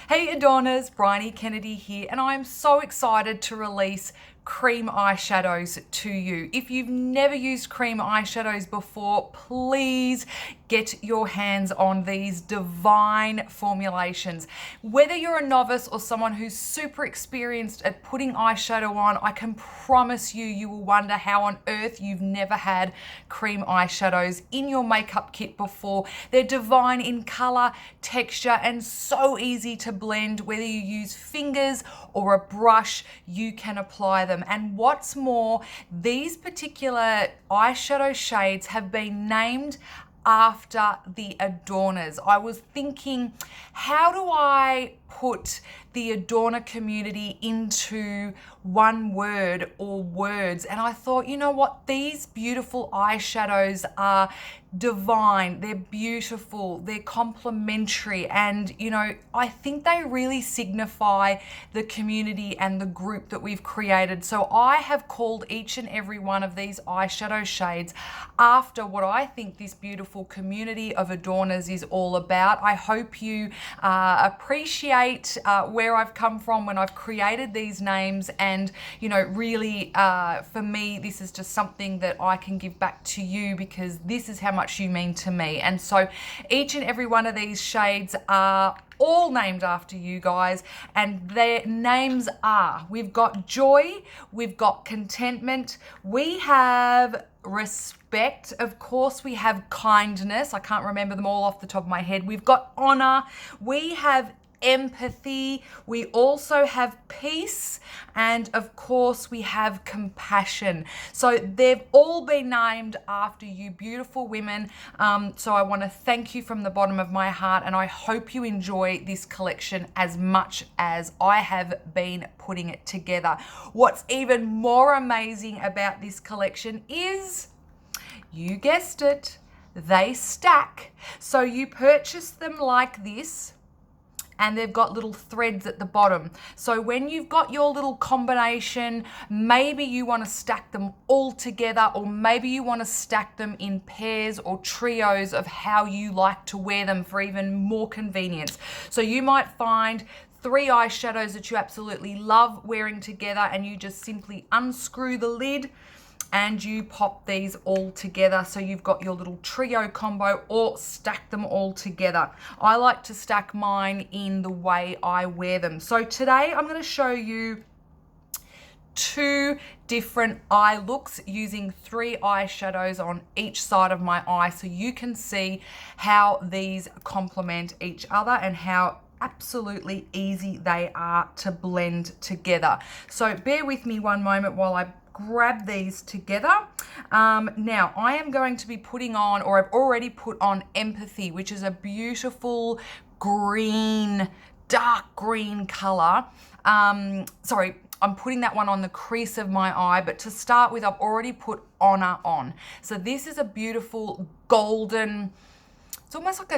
Hey Adorners, Bryony Kennedy here, and I'm so excited to release cream eyeshadows to you. If you've never used cream eyeshadows before, please get your hands on these divine formulations. Whether you're a novice or someone who's super experienced at putting eyeshadow on, I can promise you will wonder how on earth you've never had cream eyeshadows in your makeup kit before. They're divine in color, texture, and so easy to blend. Whether you use fingers or a brush, you can apply them. And what's more, these particular eyeshadow shades have been named after the Adorners. I was thinking, how do I put the Adorner community into one word or words? And I thought, you know what? These beautiful eyeshadows are divine. They're beautiful. They're complementary. And, you know, I think they really signify the community and the group that we've created. So I have called each and every one of these eyeshadow shades after what I think this beautiful community of Adorners is all about. I hope you appreciate where I've come from when I've created these names, and you know, really for me, this is just something that I can give back to you because this is how much you mean to me. And so each and every one of these shades are all named after you guys, and their names are, we've got joy, we've got contentment, we have respect, of course we have kindness, I can't remember them all off the top of my head, we've got honor, we have empathy, we also have peace, and of course we have compassion. So they've all been named after you beautiful women. So I want to thank you from the bottom of my heart, and I hope you enjoy this collection as much as I have been putting it together. What's even more amazing about this collection is, you guessed it, they stack. So you purchase them like this, and they've got little threads at the bottom. So when you've got your little combination, maybe you want to stack them all together, or maybe you want to stack them in pairs or trios of how you like to wear them for even more convenience. So you might find 3 eyeshadows that you absolutely love wearing together, and you just simply unscrew the lid and you pop these all together, so you've got your little trio combo, or stack them all together. I like to stack mine in the way I wear them. So today I'm going to show you 2 different eye looks using 3 eyeshadows on each side of my eye, so you can see how these complement each other and how absolutely easy they are to blend together. So bear with me one moment while I grab these together. Now I am going to be putting on, or I've already put on, Empathy, which is a beautiful green, dark green color. Sorry, I'm putting that one on the crease of my eye, but to start with, I've already put Honor on. So this is a beautiful golden, it's almost like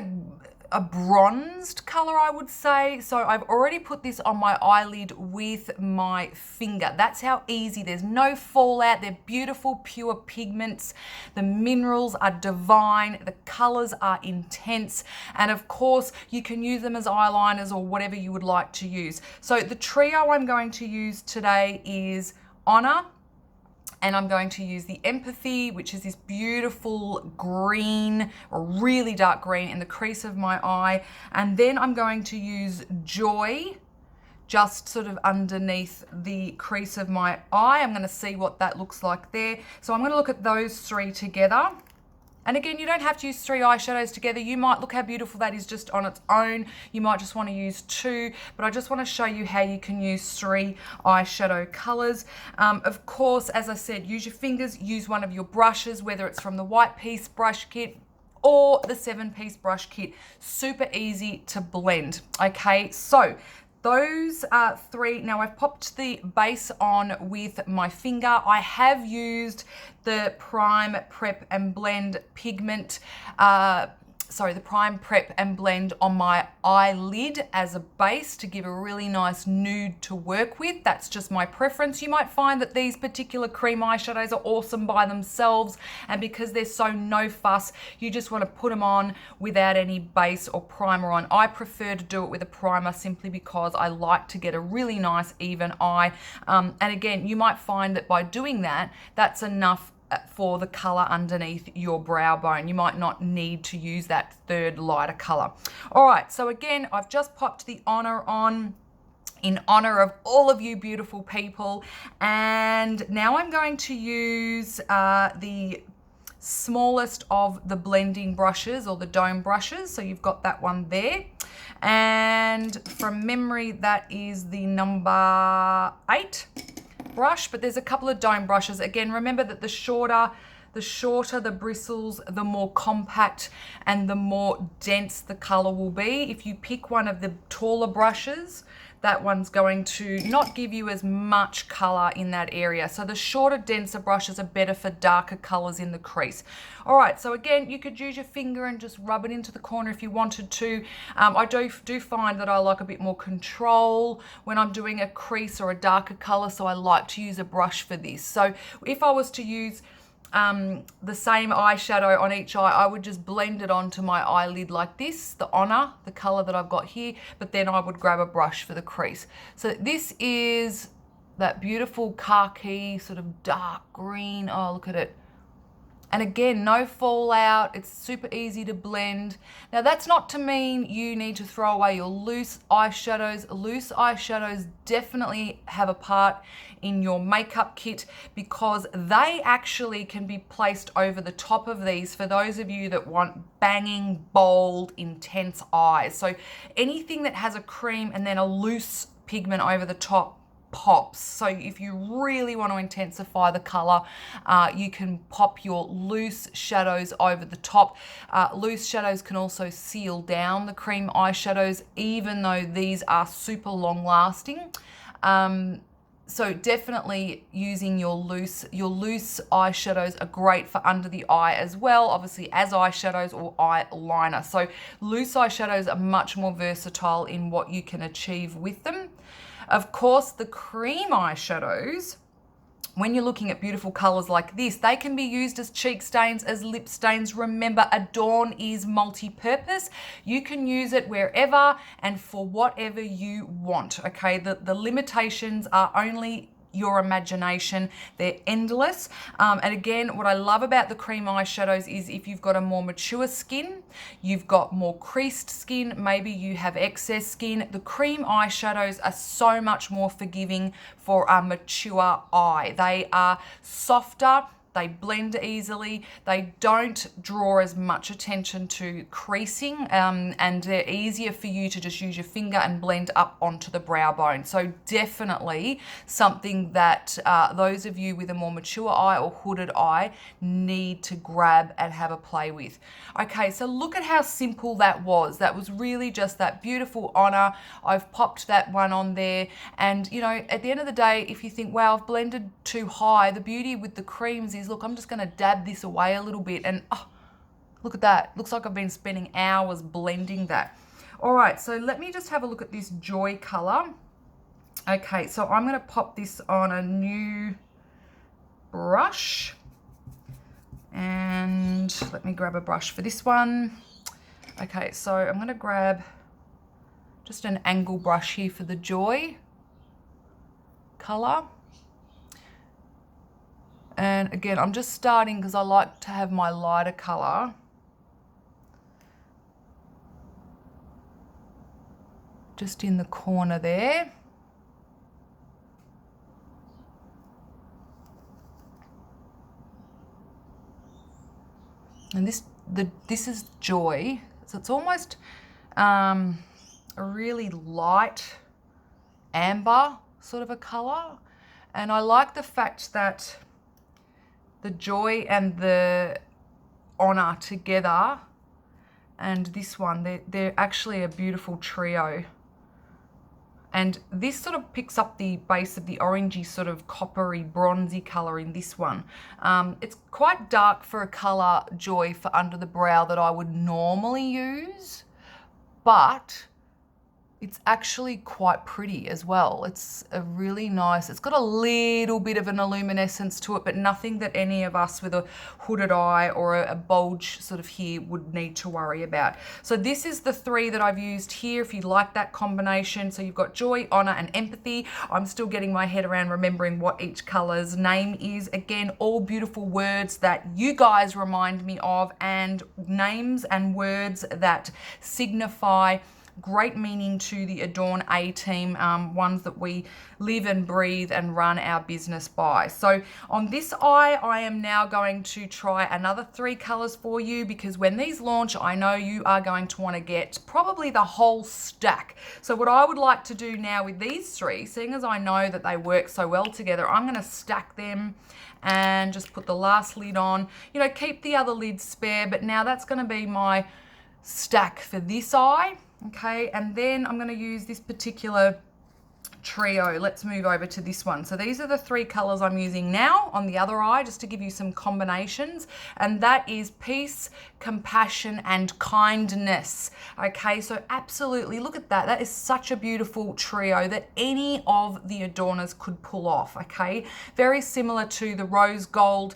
a bronzed color, I would say. So I've already put this on my eyelid with my finger. That's how easy. There's no fallout. They're beautiful, pure pigments. The minerals are divine. The colors are intense. And of course, you can use them as eyeliners or whatever you would like to use. So the trio I'm going to use today is Honor, and I'm going to use the Empathy, which is this beautiful green, or really dark green, in the crease of my eye. And then I'm going to use Joy, just sort of underneath the crease of my eye. I'm going to see what that looks like there. So I'm going to look at those 3 together. And again, you don't have to use 3 eyeshadows together. You might look how beautiful that is just on its own. You might just want to use 2, but I just want to show you how you can use 3 eyeshadow colors. Of course, as I said, use your fingers, use one of your brushes, whether it's from the white piece brush kit or the 7-piece brush kit. Super easy to blend. Okay, so those are 3. Now I've popped the base on with my finger. I have used the Prime Prep and Blend pigment the Prime Prep and Blend on my eyelid as a base to give a really nice nude to work with. That's just my preference. You might find that these particular cream eyeshadows are awesome by themselves, and because they're so no fuss, you just want to put them on without any base or primer on. I prefer to do it with a primer simply because I like to get a really nice even eye. And again, you might find that by doing that, that's enough for the color underneath your brow bone. You might not need to use that third lighter color. All right, so again, I've just popped the Honor on in honor of all of you beautiful people. And now I'm going to use the smallest of the blending brushes, or the dome brushes. So you've got that one there. And from memory, that is the number 8 brush, but there's a couple of dome brushes. Again, remember that the shorter the bristles, the more compact and the more dense the color will be. If you pick one of the taller brushes, that one's going to not give you as much color in that area. So the shorter, denser brushes are better for darker colors in the crease. All right, so again, you could use your finger and just rub it into the corner if you wanted to. I do find that I like a bit more control when I'm doing a crease or a darker color, so I like to use a brush for this. So if I was to use the same eyeshadow on each eye, I would just blend it onto my eyelid like this, the Honor, the color that I've got here, but then I would grab a brush for the crease. So this is that beautiful khaki, sort of dark green. Oh, look at it. And again, no fallout. It's super easy to blend. Now, that's not to mean you need to throw away your loose eyeshadows. Loose eyeshadows definitely have a part in your makeup kit because they actually can be placed over the top of these for those of you that want banging, bold, intense eyes. So anything that has a cream and then a loose pigment over the top pops. So if you really want to intensify the color, you can pop your loose shadows over the top. Loose shadows can also seal down the cream eyeshadows, even though these are super long lasting. So definitely using your loose eyeshadows are great for under the eye as well, obviously as eyeshadows or eyeliner. So loose eyeshadows are much more versatile in what you can achieve with them. Of course, the cream eyeshadows, when you're looking at beautiful colors like this, they can be used as cheek stains, as lip stains. Remember, Adorn is multi-purpose. You can use it wherever and for whatever you want, okay? The limitations are only your imagination. They're endless. And again, what I love about the cream eyeshadows is if you've got a more mature skin, you've got more creased skin, maybe you have excess skin, the cream eyeshadows are so much more forgiving for a mature eye. They are softer, they blend easily, they don't draw as much attention to creasing, and they're easier for you to just use your finger and blend up onto the brow bone. So definitely something that those of you with a more mature eye or hooded eye need to grab and have a play with. Okay, so look at how simple that was. That was really just that beautiful Honor. I've popped that one on there, and you know, at the end of the day, if you think, wow, I've blended too high, the beauty with the creams is, look, I'm just going to dab this away a little bit, and oh, look at that. Looks like I've been spending hours blending that. All right, so let me just have a look at this Joy color. Okay, so I'm going to pop this on a new brush, and let me grab a brush for this one. Okay, so I'm going to grab just an angle brush here for the Joy color. And again, I'm just starting because I like to have my lighter color just in the corner there. And this is Joy, so it's almost a really light amber sort of a color. And I like the fact that the Joy and the Honor together, and this one, they're actually a beautiful trio. And this sort of picks up the base of the orangey sort of coppery bronzy color in this one. It's quite dark for a color, Joy, for under the brow that I would normally use, but it's actually quite pretty as well. It's a really nice, it's got a little bit of an luminescence to it, but nothing that any of us with a hooded eye or a bulge sort of here would need to worry about. So this is the 3 that I've used here if you like that combination. So you've got joy, honor, and empathy. I'm still getting my head around remembering what each color's name is. Again, all beautiful words that you guys remind me of, and names and words that signify great meaning to the Adorn A team, ones that we live and breathe and run our business by. So on this eye, I am now going to try another 3 colors for you, because when these launch, I know you are going to want to get probably the whole stack. So what I would like to do now with these 3, seeing as I know that they work so well together, I'm going to stack them and just put the last lid on. You know, keep the other lids spare, but now that's going to be my stack for this eye. Okay, and then I'm going to use this particular trio. Let's move over to this one. So these are the 3 colors I'm using now on the other eye, just to give you some combinations, and that is peace, compassion, and kindness. Okay, so absolutely, look at that. That is such a beautiful trio that any of the adorners could pull off. Okay, very similar to the rose gold,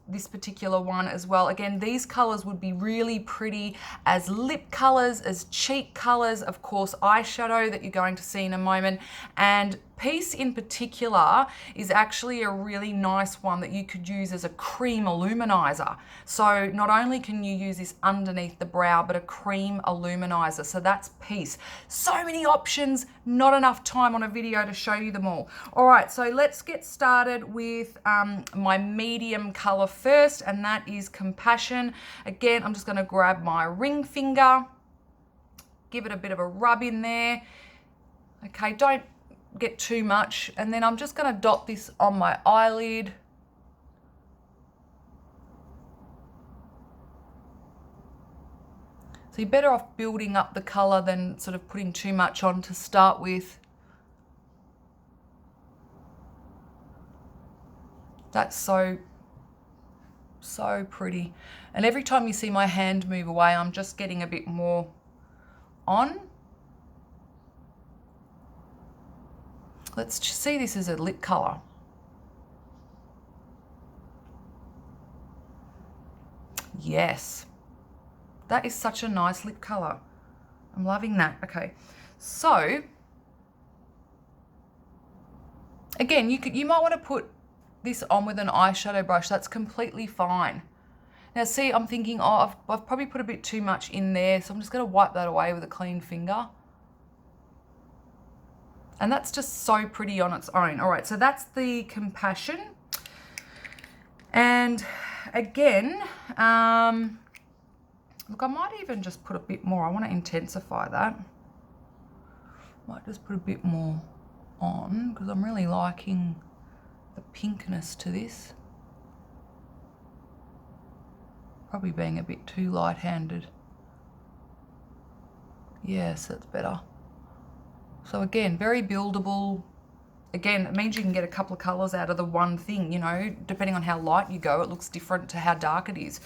this particular one as well. Again, these colors would be really pretty as lip colors, as cheek colors, of course eyeshadow that you're going to see in a moment. And peace in particular is actually a really nice one that you could use as a cream illuminizer. So not only can you use this underneath the brow, but a cream illuminizer. So that's peace. So many options, not enough time on a video to show you them all. All right, so let's get started with my medium color first, and that is compassion. Again, I'm just going to grab my ring finger, give it a bit of a rub in there. Okay, don't get too much. And then I'm just going to dot this on my eyelid. So you're better off building up the color than sort of putting too much on to start with. That's so pretty. And every time you see my hand move away, I'm just getting a bit more on. Let's just see this as a lip color. Yes, that is such a nice lip color. I'm loving that. Okay, so again, you might want to put this on with an eyeshadow brush. That's completely fine. Now see, I'm thinking, oh, I've probably put a bit too much in there, so I'm just going to wipe that away with a clean finger. And that's just so pretty on its own. All right, so that's the compassion. And again, look, I might even just put a bit more. I want to intensify that. Might just put a bit more on, because I'm really liking the pinkness to this. Probably being a bit too light-handed. Yes, that's better. So again, very buildable. Again, it means you can get a couple of colors out of the one thing, you know, depending on how light you go, it looks different to how dark it is.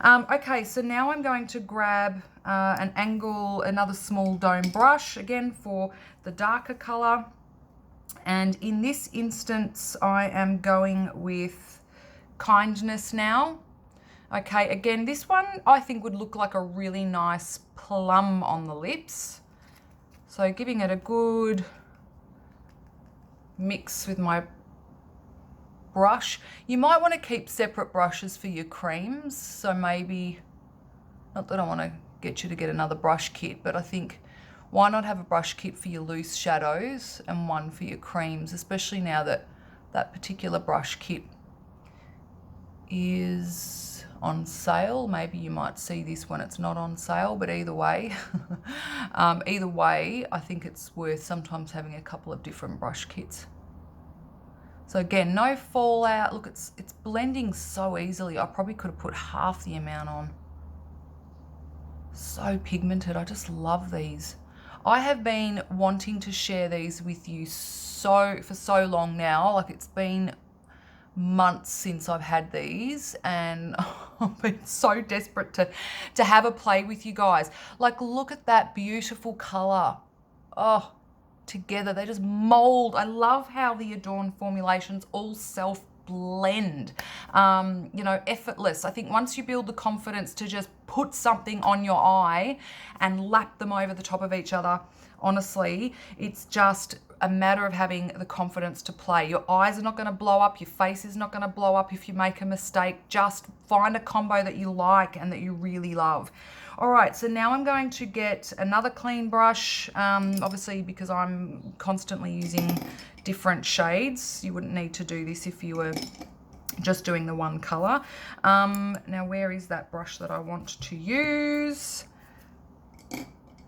Okay, so now I'm going to grab another small dome brush, again for the darker color. And in this instance, I am going with kindness now. Okay, again, this one I think would look like a really nice plum on the lips. So giving it a good mix with my brush. You might want to keep separate brushes for your creams. So maybe, not that I want to get you to get another brush kit, but I think why not have a brush kit for your loose shadows and one for your creams, especially now that that particular brush kit is on sale. Maybe you might see this when it's not on sale, but either way, I think it's worth sometimes having a couple of different brush kits. So again, no fallout. Look, it's blending so easily. I probably could have put half the amount on. So pigmented. I just love these. I have been wanting to share these with you for so long now. Like, it's been months since I've had these, and I've been so desperate to have a play with you guys. Like, look at that beautiful color. Oh, together they just mold. I love how the Adorn formulations all self blend, you know, effortless. I think once you build the confidence to just put something on your eye and lap them over the top of each other, honestly, it's just a matter of having the confidence to play. Your eyes are not going to blow up. Your face is not going to blow up if you make a mistake. Just find a combo that you like and that you really love. All right, so now I'm going to get another clean brush, obviously because I'm constantly using different shades. You wouldn't need to do this if you were just doing the one color. Now, where is that brush that I want to use?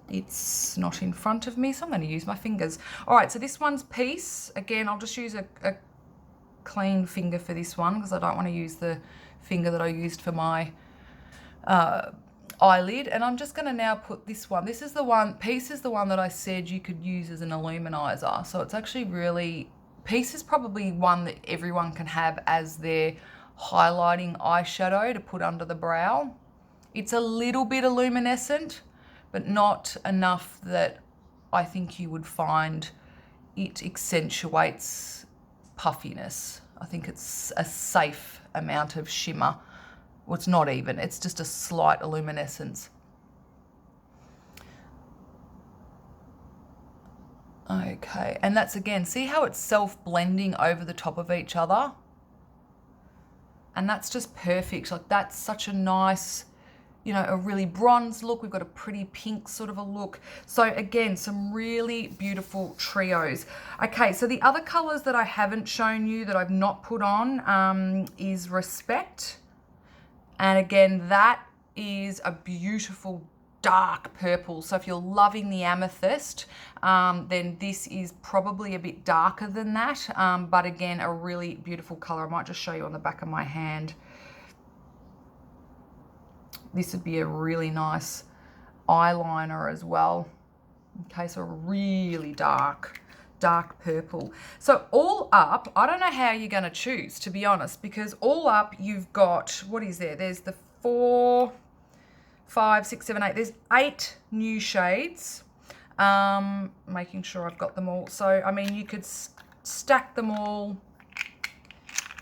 It's not in front of me, so I'm going to use my fingers. All right, so this one's Peace. Again, I'll just use a clean finger for this one because I don't want to use the finger that I used for my eyelid. And I'm just going to now put this one. This is the one, Peace is the one that I said you could use as an illuminizer. So it's actually really, Peace is probably one that everyone can have as their highlighting eyeshadow to put under the brow. It's a little bit illuminescent, but not enough that I think you would find it accentuates puffiness. I think it's a safe amount of shimmer. Well, it's not even, it's just a slight illuminescence. Okay, and that's again, see how it's self-blending over the top of each other? And that's just perfect. Like, that's such a nice, you know, a really bronze look. We've got a pretty pink sort of a look. So again, some really beautiful trios. Okay, so the other colors that I haven't shown you that I've not put on is Respect. And again, that is a beautiful dark purple. So if you're loving the amethyst, then this is probably a bit darker than that. But again, a really beautiful color. I might just show you on the back of my hand. This would be a really nice eyeliner as well. Okay, so really dark purple. So all up, I don't know how you're going to choose, to be honest, because all up you've got, what is there? There's the 4, 5, 6, 7, 8. There's 8 new shades. Making sure I've got them all. So, I mean, you could stack them all,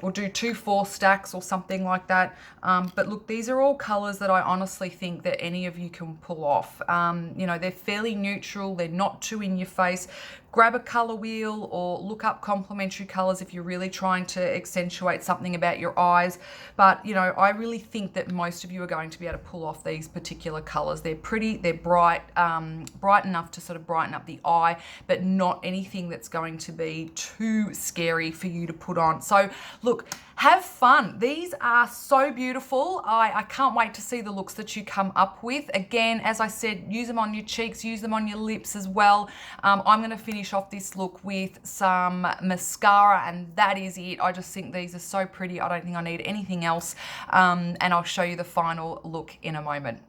or do 2 4 stacks or something like that. But look, these are all colors that I honestly think that any of you can pull off. You know, they're fairly neutral. They're not too in your face. Grab a color wheel or look up complementary colors if you're really trying to accentuate something about your eyes. But, you know, I really think that most of you are going to be able to pull off these particular colors. They're pretty, they're bright, bright enough to sort of brighten up the eye, but not anything that's going to be too scary for you to put on. So look, have fun. These are so beautiful. I can't wait to see the looks that you come up with. Again, as I said, use them on your cheeks, use them on your lips as well. I'm going to finish off this look with some mascara, and that is it. I just think these are so pretty. I don't think I need anything else. And I'll show you the final look in a moment.